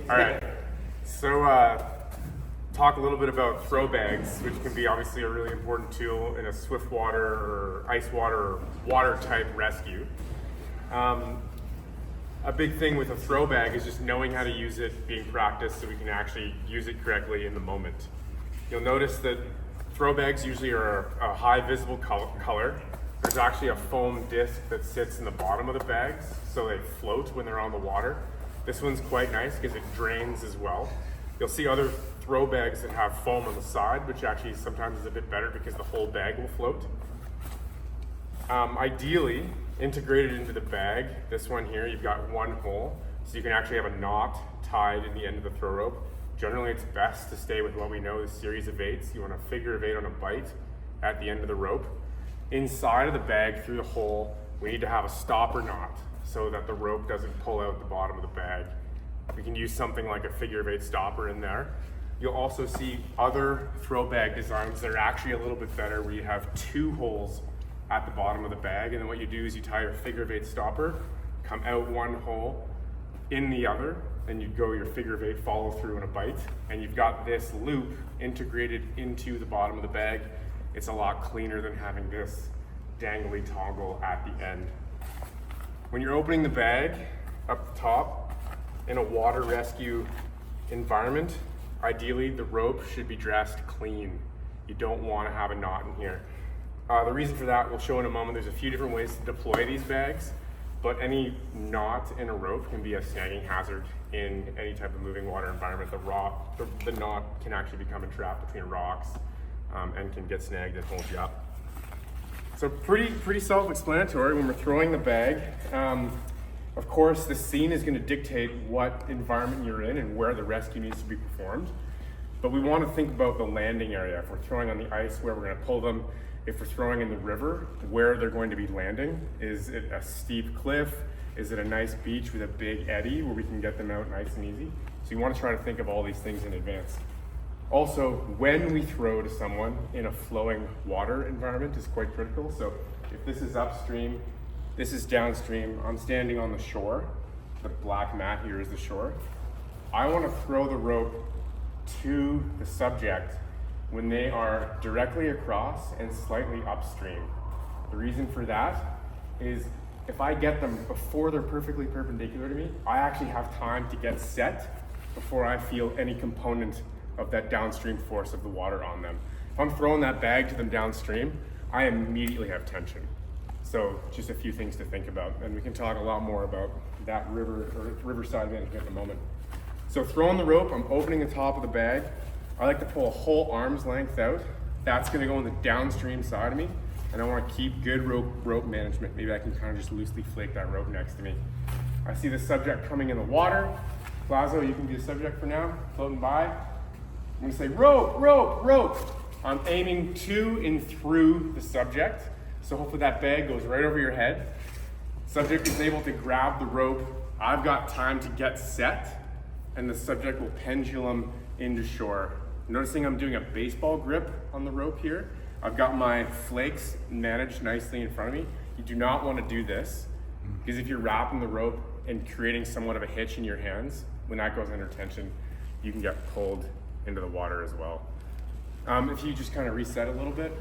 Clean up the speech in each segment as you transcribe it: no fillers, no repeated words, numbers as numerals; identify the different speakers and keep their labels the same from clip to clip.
Speaker 1: All right, so talk a little bit about throw bags, which can be obviously a really important tool in a swift water or ice water or water type rescue. A big thing with a throw bag is just knowing how to use it, being practiced so we can actually use it correctly in the moment. You'll notice that throw bags usually are a high visible color. There's actually a foam disc that sits in the bottom of the bags, so they float when they're on the water. This one's quite nice because it drains as well. You'll see other throw bags that have foam on the side, which actually sometimes is a bit better because the whole bag will float. Ideally, integrated into the bag, this one here, you've got one hole, so you can actually have a knot tied in the end of the throw rope. Generally, it's best to stay with what we know is series of 8s. You want a figure of 8 on a bite at the end of the rope. Inside of the bag, through the hole, we need to have a stopper knot so that the rope doesn't pull out the bottom of the bag. We can use something like a figure of 8 stopper in there. You'll also see other throw bag designs that are actually a little bit better, where you have 2 holes at the bottom of the bag, and then what you do is you tie your figure of 8 stopper, come out one hole, in the other, and you go your figure of 8 follow through in a bite, and you've got this loop integrated into the bottom of the bag. It's a lot cleaner than having this dangly toggle at the end. When you're opening the bag up the top in a water rescue environment, ideally the rope should be dressed clean. You don't want to have a knot in here. The reason for that we'll show in a moment. There's a few different ways to deploy these bags, but any knot in a rope can be a snagging hazard in any type of moving water environment. The knot can actually become entrapped between rocks and can get snagged and hold you up. So pretty self-explanatory when we're throwing the bag. Of course, the scene is going to dictate what environment you're in and where the rescue needs to be performed. But we want to think about the landing area. If we're throwing on the ice, where we're going to pull them. If we're throwing in the river, where they're going to be landing. Is it a steep cliff? Is it a nice beach with a big eddy where we can get them out nice and easy? So you want to try to think of all these things in advance. Also, when we throw to someone in a flowing water environment is quite critical. So if this is upstream, this is downstream, I'm standing on the shore. The black mat here is the shore. I want to throw the rope to the subject when they are directly across and slightly upstream. The reason for that is if I get them before they're perfectly perpendicular to me, I actually have time to get set before I feel any component of that downstream force of the water on them. If I'm throwing that bag to them downstream, I immediately have tension. So just a few things to think about, and we can talk a lot more about that riverside management in a moment. So throwing the rope, I'm opening the top of the bag. I like to pull a whole arm's length out. That's gonna go on the downstream side of me, and I wanna keep good rope management. Maybe I can kind of just loosely flake that rope next to me. I see the subject coming in the water. Plazo, you can be the subject for now, floating by. I'm gonna say rope, rope, rope. I'm aiming to and through the subject, so hopefully that bag goes right over your head. Subject is able to grab the rope. I've got time to get set, and the subject will pendulum into shore. Noticing I'm doing a baseball grip on the rope here. I've got my flakes managed nicely in front of me. You do not want to do this, because if you're wrapping the rope and creating somewhat of a hitch in your hands, when that goes under tension, you can get pulled into the water as well. If you just kind of reset a little bit,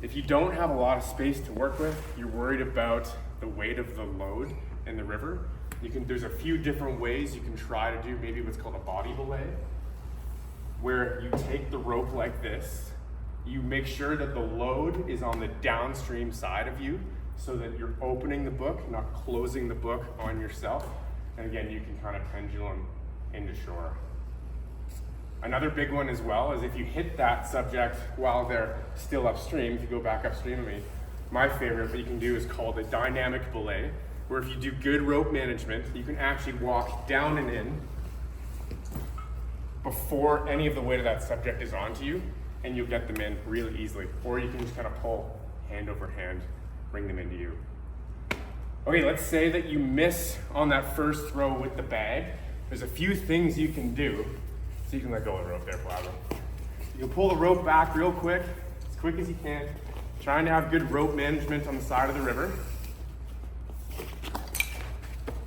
Speaker 1: if you don't have a lot of space to work with, you're worried about the weight of the load in the river, there's a few different ways you can try to do maybe what's called a body belay, where you take the rope like this, you make sure that the load is on the downstream side of you so that you're opening the book, not closing the book on yourself. And again, you can kind of pendulum into shore. Another big one as well is if you hit that subject while they're still upstream, if you go back upstream of me, my favorite what you can do is called a dynamic belay, where if you do good rope management, you can actually walk down and in before any of the weight of that subject is onto you, and you'll get them in really easily. Or you can just kind of pull hand over hand, bring them into you. Okay, let's say that you miss on that first throw with the bag. There's a few things you can do. So you can let go of the rope there, Plaza. You can pull the rope back real quick as you can, trying to have good rope management on the side of the river.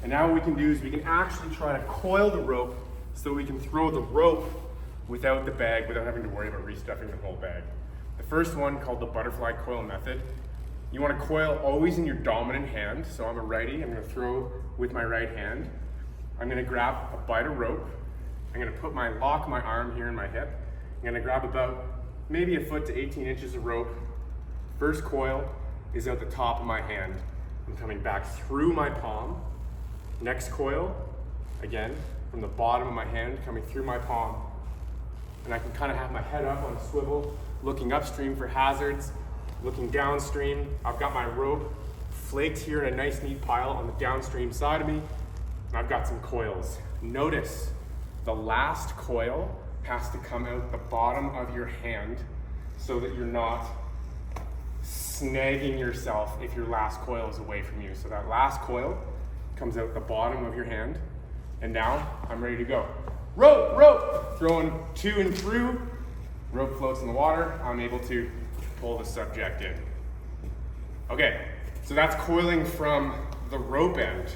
Speaker 1: And now what we can do is we can actually try to coil the rope so we can throw the rope without the bag, without having to worry about restuffing the whole bag. The first one, called the butterfly coil method, you want to coil always in your dominant hand. So I'm a righty, I'm going to throw with my right hand. I'm going to grab a bite of rope. I'm going to lock my arm here in my hip. I'm going to grab about maybe a foot to 18 inches of rope. First coil is out the top of my hand. I'm coming back through my palm. Next coil, again, from the bottom of my hand, coming through my palm. And I can kind of have my head up on a swivel, looking upstream for hazards, looking downstream. I've got my rope flaked here in a nice neat pile on the downstream side of me. And I've got some coils. Notice the last coil has to come out the bottom of your hand so that you're not snagging yourself if your last coil is away from you. So that last coil comes out the bottom of your hand. And now I'm ready to go. Rope, rope, throwing to and through. Rope floats in the water. I'm able to pull the subject in. Okay, so that's coiling from the rope end,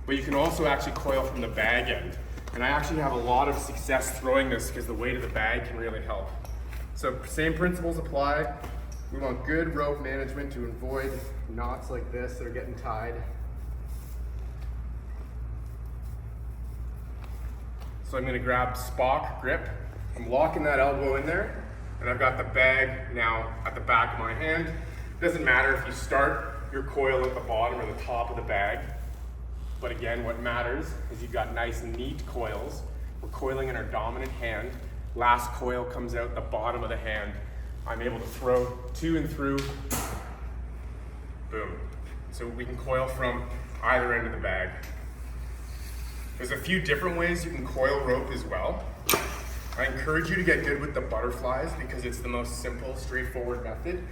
Speaker 1: but you can also actually coil from the bag end. And I actually have a lot of success throwing this because the weight of the bag can really help. So same principles apply. We want good rope management to avoid knots like this that are getting tied. So I'm going to grab Spock grip. I'm locking that elbow in there, and I've got the bag now at the back of my hand. Doesn't matter if you start your coil at the bottom or the top of the bag, but again, what matters is you've got nice, neat coils. We're coiling in our dominant hand. Last coil comes out the bottom of the hand. I'm able to throw to and through. Boom. So we can coil from either end of the bag. There's a few different ways you can coil rope as well. I encourage you to get good with the butterflies because it's the most simple, straightforward method.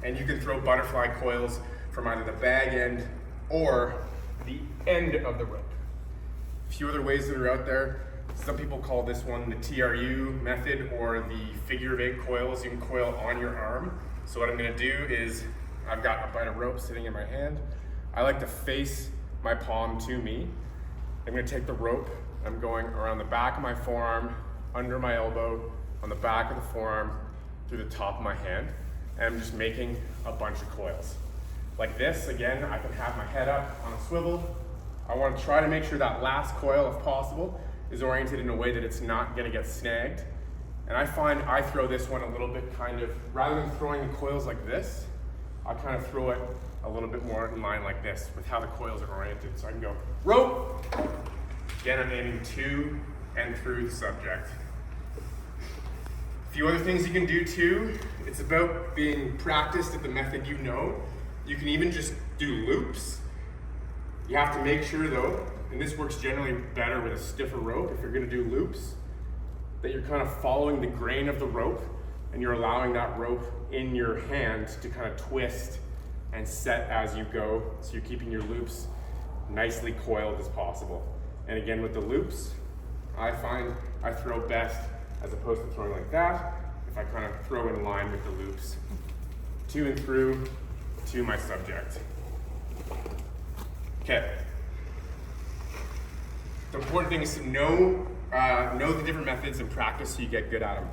Speaker 1: And you can throw butterfly coils from either the bag end or the end of the rope. A few other ways that are out there. Some people call this one the TRU method or the figure of 8 coils. You can coil on your arm. So what I'm going to do is I've got a bite of rope sitting in my hand. I like to face my palm to me. I'm going to take the rope. I'm going around the back of my forearm, under my elbow, on the back of the forearm, through the top of my hand. And I'm just making a bunch of coils. Like this, again, I can have my head up on a swivel. I want to try to make sure that last coil, if possible, is oriented in a way that it's not going to get snagged. And I find I throw this one a little bit rather than throwing the coils like this, I kind of throw it a little bit more in line like this with how the coils are oriented. So I can go rope. Again, I'm aiming to and through the subject. A few other things you can do too. It's about being practiced at the method you know. You can even just do loops. You have to make sure though, and this works generally better with a stiffer rope if you're going to do loops, that you're kind of following the grain of the rope and you're allowing that rope in your hand to kind of twist and set as you go, so you're keeping your loops nicely coiled as possible. And again, with the loops, I find I throw best as opposed to throwing like that, if I kind of throw in line with the loops, to and through to my subject. Okay. The important thing is to know the different methods and practice so you get good at them.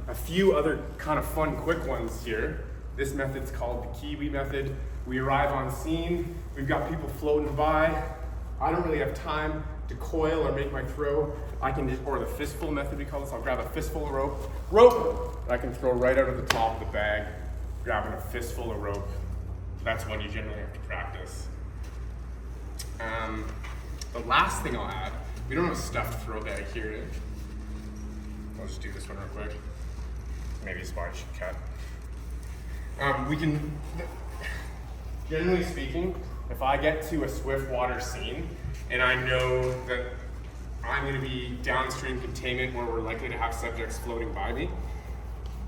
Speaker 1: A few other kind of fun, quick ones here. This method's called the Kiwi method. We arrive on scene, we've got people floating by. I don't really have time to coil or make my throw. Or the fistful method we call this, I'll grab a fistful of rope, that I can throw right out of the top of the bag, grabbing a fistful of rope. That's one you generally have to practice. The last thing I'll add, we don't have a stuffed throwbag here. I'll just do this one real quick. Maybe a spot I should cut. We can, generally speaking, if I get to a swift water scene and I know that I'm going to be downstream containment where we're likely to have subjects floating by me,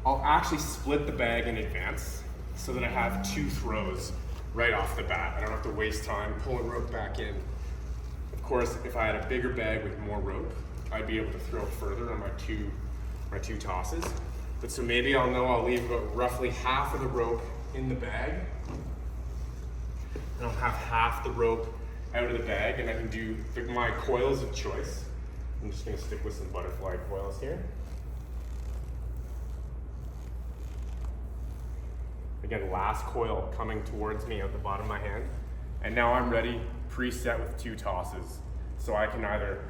Speaker 1: I'll actually split the bag in advance so that I have 2 throws right off the bat. I don't have to waste time pulling rope back in. Of course, if I had a bigger bag with more rope, I'd be able to throw further on my two tosses. But so maybe I'll know I'll leave about roughly half of the rope in the bag, and I'll have half the rope out of the bag, and I can do my coils of choice. I'm just gonna stick with some butterfly coils here. Again, last coil coming towards me at the bottom of my hand. And now I'm ready, preset with 2 tosses. So I can either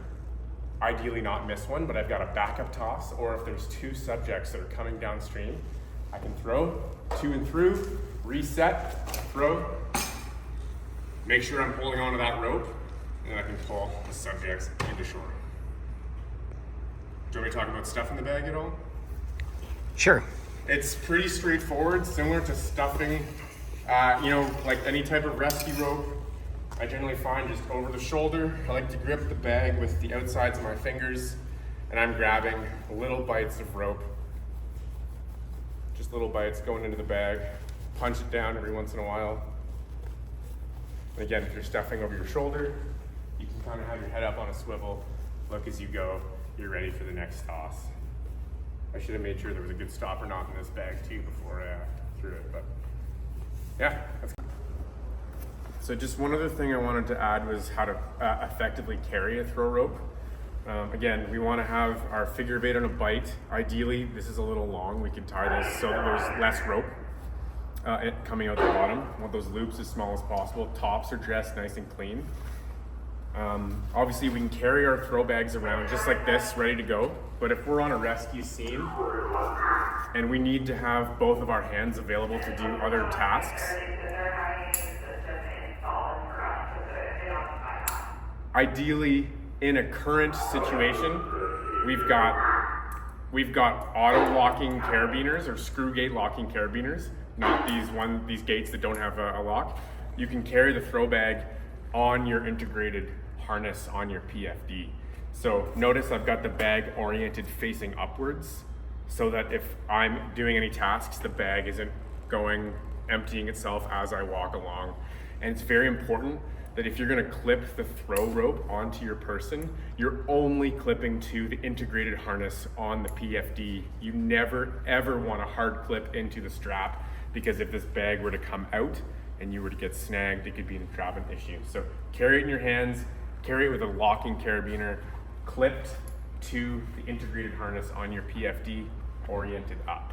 Speaker 1: ideally not miss one, but I've got a backup toss, or if there's 2 subjects that are coming downstream, I can throw, to and through, reset, throw, make sure I'm holding onto that rope, and then I can pull the subjects into shore. Do you want me to talk about stuffing the bag at all?
Speaker 2: Sure.
Speaker 1: It's pretty straightforward, similar to stuffing, like any type of rescue rope. I generally find just over the shoulder. I like to grip the bag with the outsides of my fingers, and I'm grabbing little bites of rope. Just little bites going into the bag. Punch it down every once in a while. And again, if you're stuffing over your shoulder, you can kind of have your head up on a swivel, look as you go, you're ready for the next toss. I should have made sure there was a good stopper knot in this bag too before I threw it, but yeah. So just one other thing I wanted to add was how to effectively carry a throw rope. Again, we want to have our figure of 8 on a bite. Ideally, this is a little long. We can tie this so that there's less rope coming out the bottom. We want those loops as small as possible. Tops are dressed nice and clean. Obviously, we can carry our throw bags around just like this, ready to go. But if we're on a rescue scene and we need to have both of our hands available to do other tasks, ideally, in a current situation, we've got auto locking carabiners or screw gate locking carabiners, not these gates that don't have a lock. You can carry the throw bag on your integrated harness on your PFD. So notice I've got the bag oriented facing upwards so that if I'm doing any tasks, the bag isn't emptying itself as I walk along. And it's very important that if you're gonna clip the throw rope onto your person, you're only clipping to the integrated harness on the PFD. You never ever wanna hard clip into the strap, because if this bag were to come out and you were to get snagged, it could be an entrapment issue. So carry it in your hands, carry it with a locking carabiner, clipped to the integrated harness on your PFD, oriented up.